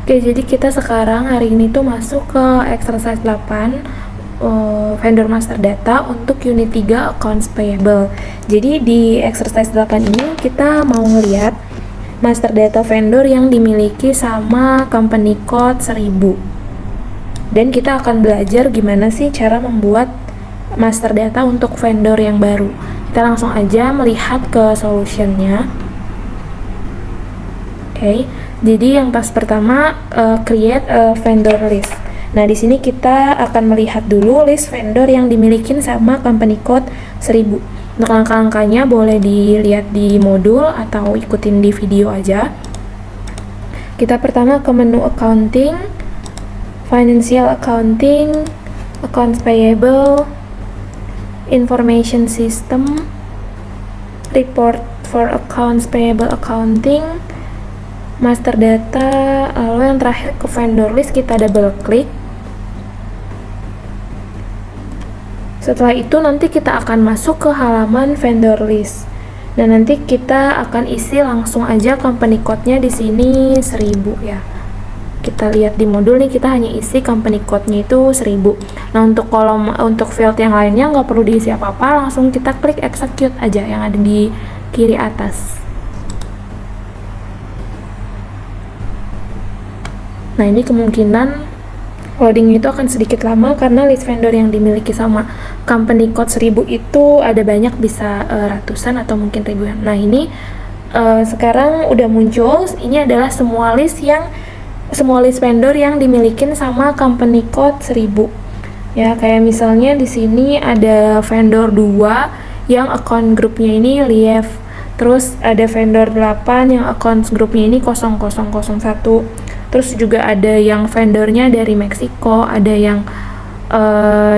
Oke, jadi kita sekarang hari ini tuh masuk ke exercise 8 vendor master data untuk unit 3 accounts payable. Jadi di exercise 8 ini kita mau ngeliat master data vendor yang dimiliki sama company code 1000. Dan kita akan belajar gimana sih cara membuat master data untuk vendor yang baru. Kita langsung aja melihat ke solutionnya. Oke, jadi yang task pertama create a vendor list. Nah, di sini kita akan melihat dulu list vendor yang dimiliki sama company code 1000. Untuk langkah-langkahnya boleh dilihat di modul atau ikutin di video aja. Kita pertama ke menu accounting, financial accounting, accounts payable, information system, report for accounts payable accounting, master data, lalu yang terakhir ke vendor list kita double klik. Setelah itu nanti kita akan masuk ke halaman vendor list. Dan nanti kita akan isi langsung aja company code-nya di sini 1000 ya. Kita lihat di modul nih, kita hanya isi company code-nya itu 1000. Nah, untuk kolom untuk field yang lainnya nggak perlu diisi apa-apa, langsung kita klik execute aja yang ada di kiri atas. Nah, ini kemungkinan loading itu akan sedikit lama karena list vendor yang dimiliki sama company code 1000 itu ada banyak, bisa ratusan atau mungkin ribuan. Nah, ini sekarang udah muncul. Ini adalah semua list vendor yang dimiliki sama company code 1000. Ya, kayak misalnya di sini ada vendor 2 yang account grupnya ini Lief. Terus ada vendor 8 yang account grupnya ini 0001. Terus juga ada yang vendornya dari Meksiko, ada yang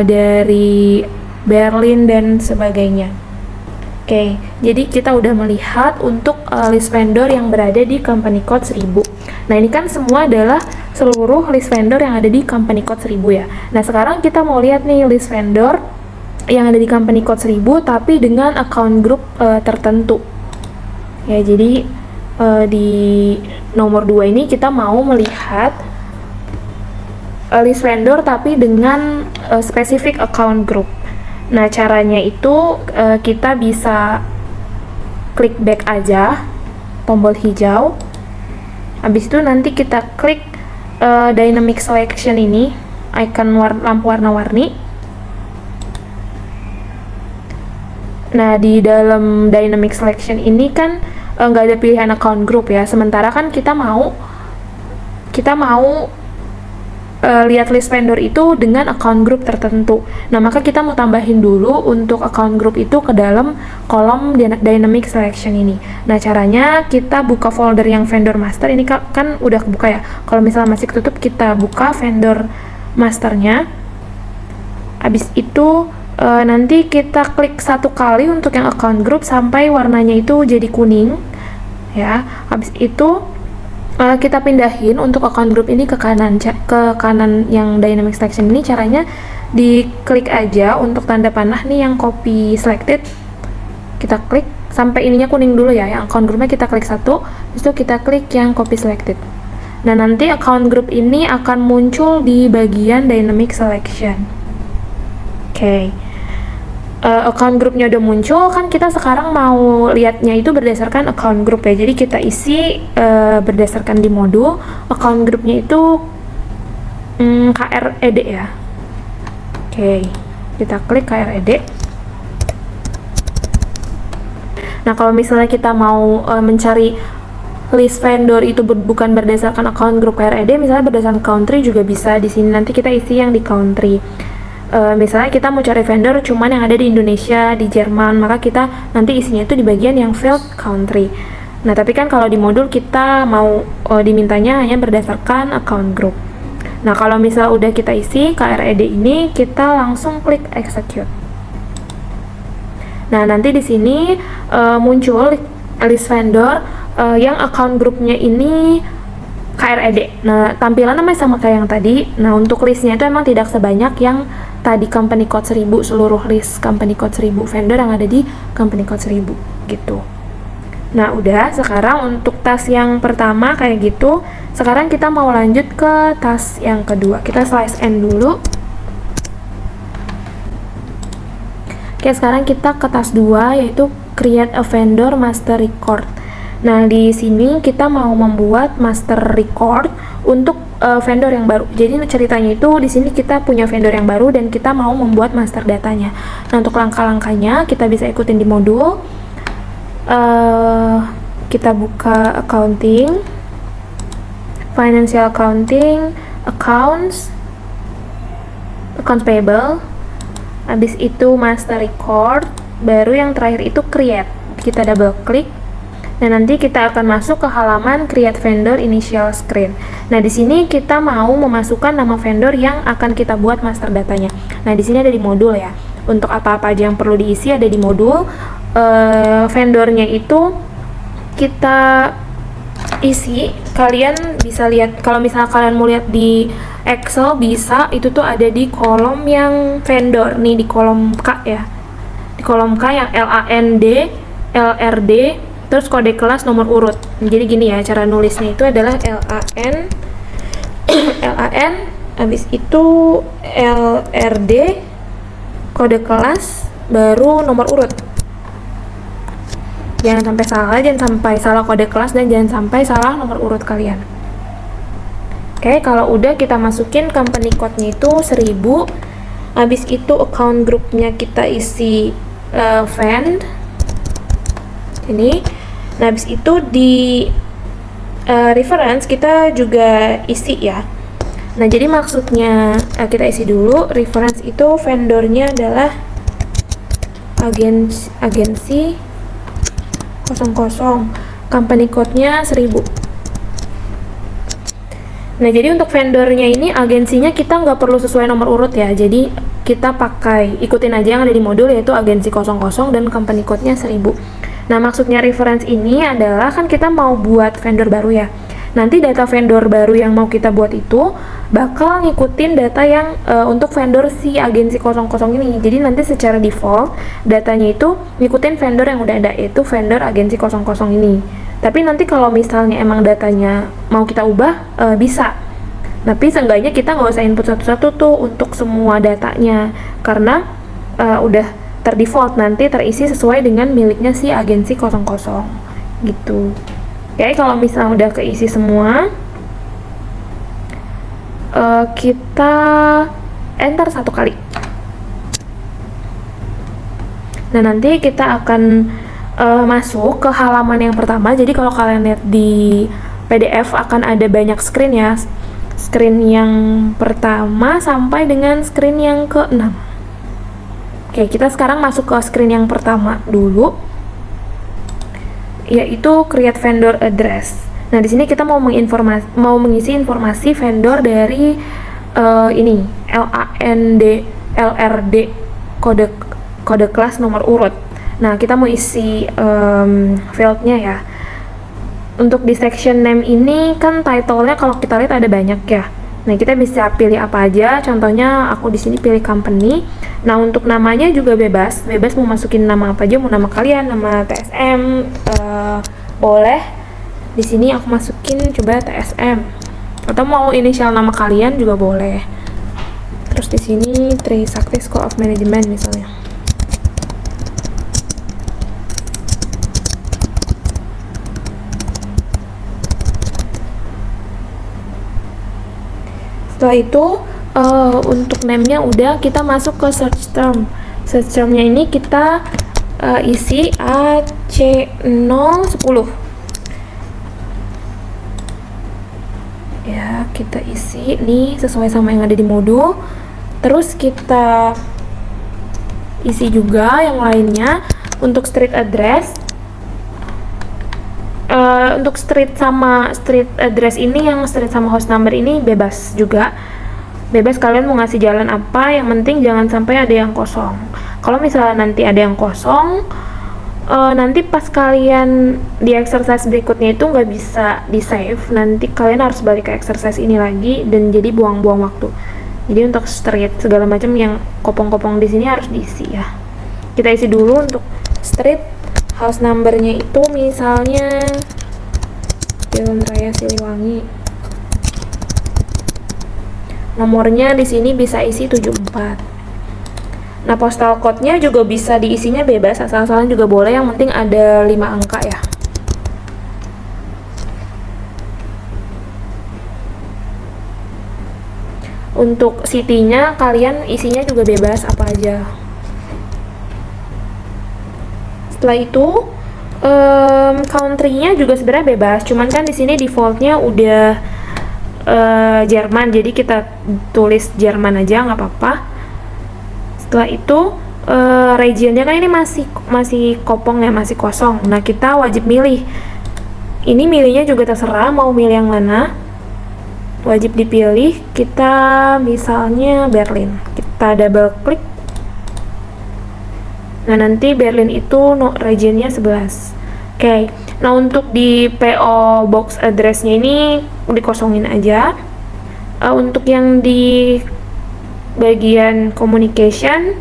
dari Berlin dan sebagainya. Oke, jadi kita udah melihat untuk list vendor yang berada di company code 1000. Nah, ini kan semua adalah seluruh list vendor yang ada di company code 1000 ya. Nah, sekarang kita mau lihat nih list vendor yang ada di company code 1000 tapi dengan account group tertentu. Ya, jadi di nomor 2 ini kita mau melihat list vendor tapi dengan spesifik account group. Nah, caranya itu kita bisa klik back aja, tombol hijau. Habis itu nanti kita klik dynamic selection ini, icon lampu warna-warni. Nah, di dalam dynamic selection ini kan nggak ada pilihan account group ya. Sementara kan kita mau lihat list vendor itu dengan account group tertentu. Nah, maka kita mau tambahin dulu untuk account group itu ke dalam kolom dynamic selection ini. Nah, caranya kita buka folder yang vendor master ini kan udah kebuka ya. Kalau misalnya masih ketutup, kita buka vendor masternya. Habis itu nanti kita klik satu kali untuk yang account group sampai warnanya itu jadi kuning ya. Habis itu kita pindahin untuk account group ini ke kanan yang dynamic selection ini. Caranya diklik aja untuk tanda panah nih yang copy selected, kita klik sampai ininya kuning dulu ya. Yang account groupnya kita klik satu, habis itu kita klik yang copy selected. Nah, nanti account group ini akan muncul di bagian dynamic selection. Oke. Account grupnya udah muncul, kan kita sekarang mau lihatnya itu berdasarkan account group ya. Jadi kita isi berdasarkan di modul account grupnya itu KRED ya. Oke, kita klik KRED. Nah, kalau misalnya kita mau mencari list vendor itu bukan berdasarkan account group KRED, misalnya berdasarkan country juga bisa. Di sini nanti kita isi yang di country. Misalnya kita mau cari vendor cuman yang ada di Indonesia, di Jerman, maka kita nanti isinya itu di bagian yang field country. Nah, tapi kan kalau di modul kita mau dimintanya hanya berdasarkan account group. Nah, kalau misal udah kita isi KRED ini, kita langsung klik execute. Nah, nanti di sini muncul list vendor yang account grupnya ini KRED. Nah, tampilannya namanya sama kayak yang tadi. Nah, untuk listnya itu emang tidak sebanyak yang tadi company code 1000, seluruh list company code 1000 vendor yang ada di company code 1000 gitu. Nah, udah. Sekarang untuk task yang pertama kayak gitu. Sekarang kita mau lanjut ke task yang kedua. Kita slice N dulu. Oke, sekarang kita ke task 2, yaitu create a vendor master record. Nah, di sini kita mau membuat master record untuk vendor yang baru. Jadi ceritanya itu di sini kita punya vendor yang baru dan kita mau membuat master datanya. Nah, untuk langkah-langkahnya kita bisa ikutin di modul. Kita buka accounting, financial accounting, accounts payable, habis itu master record, baru yang terakhir itu create. Kita double klik. Nah, nanti kita akan masuk ke halaman create vendor initial screen. Nah, di sini kita mau memasukkan nama vendor yang akan kita buat master datanya. Nah, di sini ada di modul ya. Untuk apa-apa aja yang perlu diisi ada di modul. Vendornya itu kita isi. Kalian bisa lihat, kalau misalnya kalian mau lihat di Excel bisa, itu tuh ada di kolom yang vendor nih, di kolom K ya, di kolom K yang LAND, LRD, terus kode kelas nomor urut. Jadi gini ya, cara nulisnya itu adalah LAN LAN, habis itu LRD, kode kelas, baru nomor urut. Jangan sampai salah kode kelas dan jangan sampai salah nomor urut kalian. Oke, kalau udah kita masukin company code-nya itu 1000. Habis itu account group-nya kita isi vend ini. Nah, habis itu di reference kita juga isi ya. Nah, jadi maksudnya kita isi dulu reference itu vendornya adalah agensi 00, company code-nya 1000. Nah, jadi untuk vendornya ini agensinya kita nggak perlu sesuai nomor urut ya, jadi kita ikutin aja yang ada di modul, yaitu agensi 00 dan company code-nya 1000. Nah, maksudnya reference ini adalah kan kita mau buat vendor baru ya. Nanti data vendor baru yang mau kita buat itu bakal ngikutin data yang untuk vendor si agensi 00 ini. Jadi nanti secara default datanya itu ngikutin vendor yang udah ada, yaitu vendor agensi 00 ini. Tapi nanti kalau misalnya emang datanya mau kita ubah, bisa. Tapi seenggaknya kita nggak usah input satu-satu tuh untuk semua datanya, karena udah terdefault, nanti terisi sesuai dengan miliknya si agensi 00 gitu. Oke, kalau misalnya udah keisi semua, kita enter 1 kali. Nah, nanti kita akan masuk ke halaman yang pertama. Jadi kalau kalian lihat di PDF akan ada banyak screen ya. Screen yang pertama sampai dengan screen yang ke-6. Oke, kita sekarang masuk ke screen yang pertama dulu, yaitu create vendor address. Nah, di sini kita mau mengisi informasi vendor dari ini LAND, LRD, kode kelas nomor urut. Nah, kita mau isi fieldnya ya. Untuk di section name ini kan title-nya kalau kita lihat ada banyak ya. Nah, kita bisa pilih apa aja. Contohnya aku di sini pilih company. Nah, untuk namanya juga bebas mau masukin nama apa aja, mau nama kalian, nama TSM, boleh. Di sini aku masukin coba TSM. Atau mau inisial nama kalian juga boleh. Terus di sini Trisakti School of Management misalnya. Setelah itu untuk name-nya udah, kita masuk ke search term. Search term-nya ini kita isi AC010. Ya, kita isi nih sesuai sama yang ada di modul. Terus kita isi juga yang lainnya. Untuk street address, untuk street address ini, yang street sama house number ini bebas juga. Bebas kalian mau ngasih jalan apa, yang penting jangan sampai ada yang kosong. Kalau misalnya nanti ada yang kosong, nanti pas kalian di exercise berikutnya itu nggak bisa di save, nanti kalian harus balik ke exercise ini lagi dan jadi buang-buang waktu. Jadi untuk street segala macam yang kopong-kopong di sini harus diisi ya. Kita isi dulu untuk street, house numbernya itu misalnya Jalan Raya Siliwangi. Nomornya di sini bisa isi 74. Nah, postal code-nya juga bisa diisinya bebas, asal-asalan juga boleh, yang penting ada 5 angka ya. Untuk city-nya kalian isinya juga bebas apa aja. Setelah itu country-nya juga sebenarnya bebas, cuman kan di sini default-nya udah Jerman, jadi kita tulis Jerman aja nggak apa-apa. Setelah itu regionnya kan ini masih kopong ya, masih kosong. Nah, kita wajib milih. Ini milihnya juga terserah mau milih yang mana. Wajib dipilih. Kita misalnya Berlin. Kita double klik. Nah, nanti Berlin itu regionnya 11. Oke. Nah, untuk di PO box address-nya ini dikosongin aja. Untuk yang di bagian communication,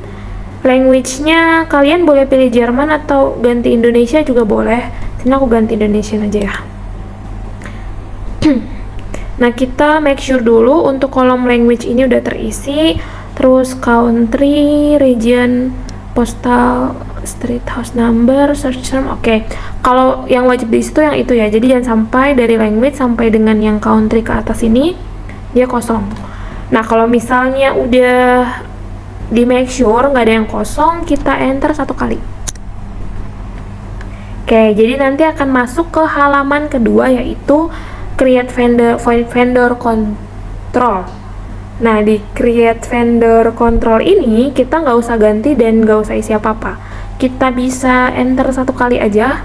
language-nya kalian boleh pilih Jerman atau ganti Indonesia juga boleh. Sini aku ganti Indonesia aja ya. Nah, kita make sure dulu untuk kolom language ini udah terisi, terus country, region, postal, street, house number, search term. Oke. Kalau yang wajib di situ yang itu ya. Jadi jangan sampai dari language sampai dengan yang country ke atas ini dia kosong. Nah, kalau misalnya udah di make sure nggak ada yang kosong, kita enter 1 kali. Oke, jadi nanti akan masuk ke halaman kedua, yaitu create vendor control. Nah, di create vendor control ini kita nggak usah ganti dan nggak usah isi apa-apa. Kita bisa enter 1 kali aja.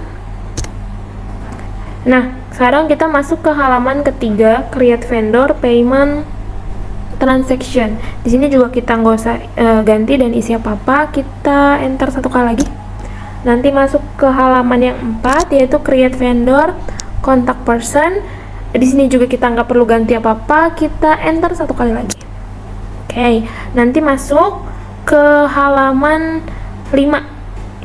Nah, sekarang kita masuk ke halaman ketiga, create vendor payment transaction. Di sini juga kita nggak usah ganti dan isi apa-apa. Kita enter 1 kali lagi. Nanti masuk ke halaman yang 4, yaitu create vendor contact person. Di sini juga kita nggak perlu ganti apa-apa. Kita enter 1 kali lagi. Oke, nanti masuk ke halaman 5,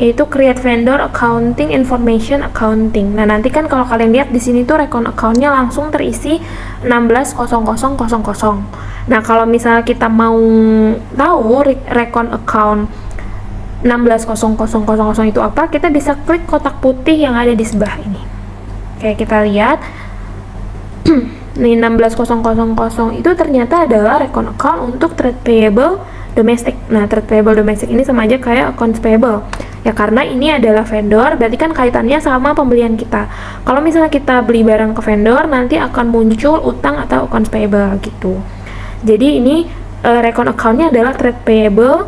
yaitu create vendor accounting information accounting. Nah, nanti kan kalau kalian lihat di sini tuh recon account-nya langsung terisi 16.00.00. Nah, kalau misalnya kita mau tahu recon account 16.00.00 itu apa, kita bisa klik kotak putih yang ada di sebelah ini. Oke, kita lihat. Nih, 16.00.00 itu ternyata adalah recon account untuk trade payable domestic. Nah, trade payable domestic ini sama aja kayak accounts payable. Ya, karena ini adalah vendor, berarti kan kaitannya sama pembelian kita. Kalau misalnya kita beli barang ke vendor, nanti akan muncul utang atau accounts payable gitu. Jadi ini recon account-nya adalah trade payable,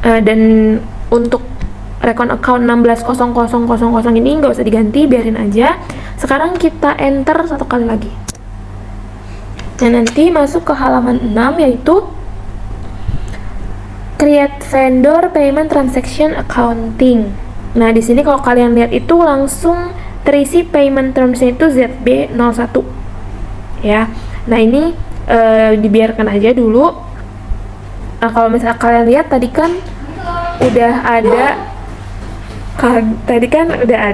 dan untuk recon account 16.00.00 ini nggak usah diganti, biarin aja. Sekarang kita enter 1 kali lagi. Nah, nanti masuk ke halaman 6, yaitu create vendor payment transaction accounting. Nah, di sini kalau kalian lihat itu langsung terisi payment terms-nya itu ZB01 ya. Nah, ini dibiarkan aja dulu. Nah, kalau misalnya kalian lihat tadi kan udah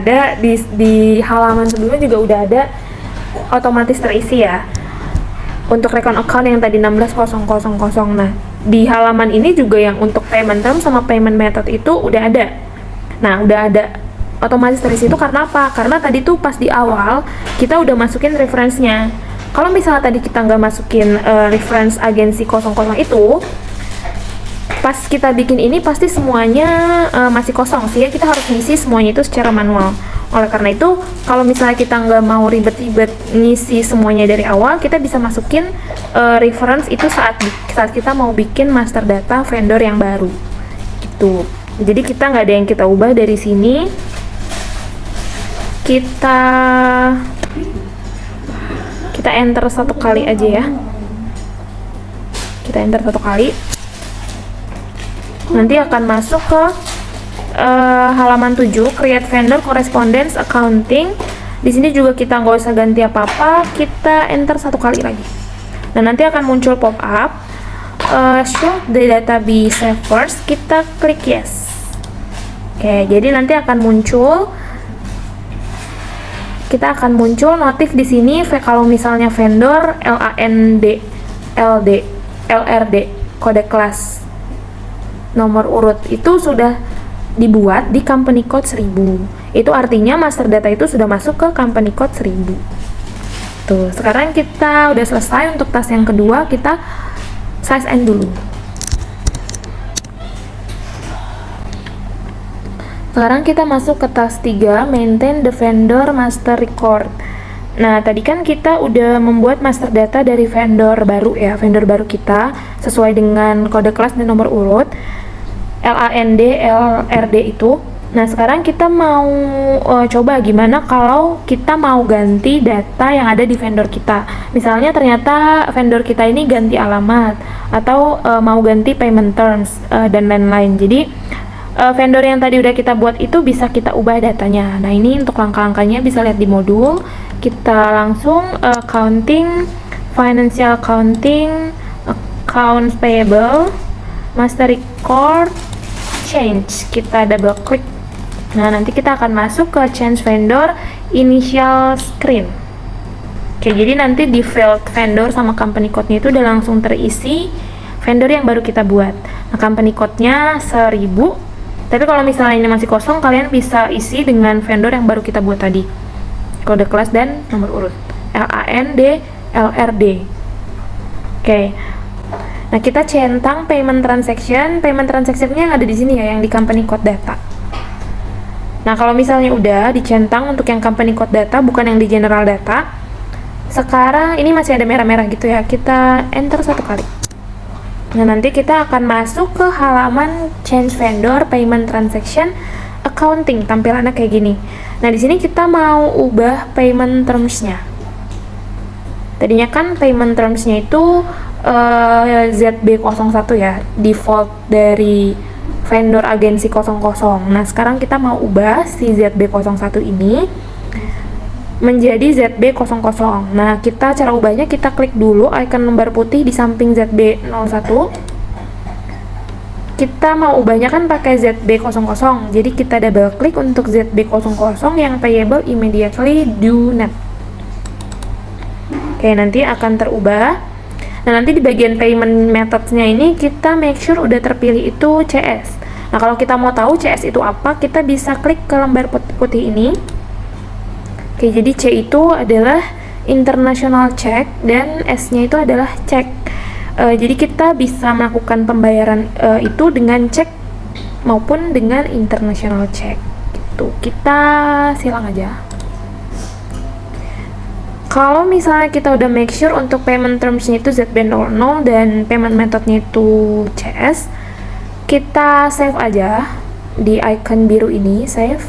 ada di halaman sebelumnya juga udah ada otomatis terisi ya untuk recon account yang tadi 16.00.00. Nah, di halaman ini juga yang untuk payment term sama payment method itu udah ada. Nah, udah ada otomatis terisi itu karena apa? Karena tadi tuh pas di awal kita udah masukin reference-nya. Kalau misalnya tadi kita nggak masukin reference agensi 00 itu, pas kita bikin ini pasti semuanya masih kosong sih ya, kita harus ngisi semuanya itu secara manual. Oleh karena itu, kalau misalnya kita nggak mau ribet-ribet ngisi semuanya dari awal, kita bisa masukin reference itu saat kita mau bikin master data vendor yang baru gitu. Jadi kita nggak ada yang kita ubah dari sini. Kita enter 1 kali aja ya. Kita enter 1 kali. Nanti akan masuk ke halaman 7, create vendor correspondence accounting. Di sini juga kita nggak usah ganti apa-apa, kita enter 1 kali lagi. Nah, nanti akan muncul pop up show the database first, kita klik yes. Oke, jadi nanti akan muncul notif di sini kalau misalnya vendor LAND, LRD, kode kelas nomor urut itu sudah dibuat di company code 1000. Itu artinya master data itu sudah masuk ke company code 1000. Tuh, sekarang kita udah selesai untuk task yang kedua, kita size N dulu. Sekarang kita masuk ke task 3, maintain the vendor master record. Nah, tadi kan kita udah membuat master data dari vendor baru ya, vendor baru kita sesuai dengan kode kelas dan nomor urut LAND, LRD itu. Nah, sekarang kita mau coba gimana kalau kita mau ganti data yang ada di vendor kita. Misalnya ternyata vendor kita ini ganti alamat atau mau ganti payment terms dan lain-lain. Jadi vendor yang tadi udah kita buat itu bisa kita ubah datanya. Nah, ini untuk langkah-langkahnya bisa lihat di modul. Kita langsung accounting, financial accounting, accounts payable, master record, change. Kita double klik. Nah, nanti kita akan masuk ke change vendor initial screen. Oke, jadi nanti di field vendor sama company code-nya itu udah langsung terisi vendor yang baru kita buat. Nah, company code-nya 1000. Tapi kalau misalnya ini masih kosong, kalian bisa isi dengan vendor yang baru kita buat tadi. Kode kelas dan nomor urut. LAND, LRD. Oke. Nah, kita centang payment transaction. Payment transaction-nya yang ada di sini ya, yang di company code data. Nah, kalau misalnya udah dicentang untuk yang company code data, bukan yang di general data. Sekarang ini masih ada merah-merah gitu ya. Kita enter 1 kali. Nah, nanti kita akan masuk ke halaman change vendor payment transaction accounting, tampilannya kayak gini. Nah, di sini kita mau ubah payment terms-nya. Tadinya kan payment terms-nya itu ZB01 ya, default dari vendor agensi 00. Nah, sekarang kita mau ubah si ZB01 ini menjadi ZB00. Nah, cara ubahnya kita klik dulu icon lembar putih di samping ZB01. Kita mau ubahnya kan pakai ZB00. Jadi kita double klik untuk ZB00 yang payable immediately due net. Oke, nanti akan terubah. Nah, nanti di bagian payment methods-nya ini kita make sure udah terpilih itu CS. Nah, kalau kita mau tahu CS itu apa, kita bisa klik ke lembar putih ini. Oke, jadi C itu adalah international check dan S-nya itu adalah check. Jadi kita bisa melakukan pembayaran itu dengan cek maupun dengan international check. Gitu. Kita silang aja. Kalau misalnya kita udah make sure untuk payment terms-nya itu ZB00 dan payment method-nya itu CS, kita save aja di icon biru ini, save.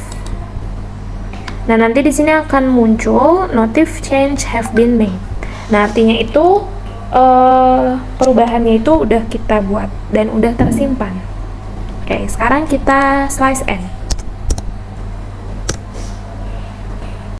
Nah, nanti di sini akan muncul notif change have been made. Nah, artinya itu perubahannya itu udah kita buat dan udah tersimpan. Oke, sekarang kita slice N.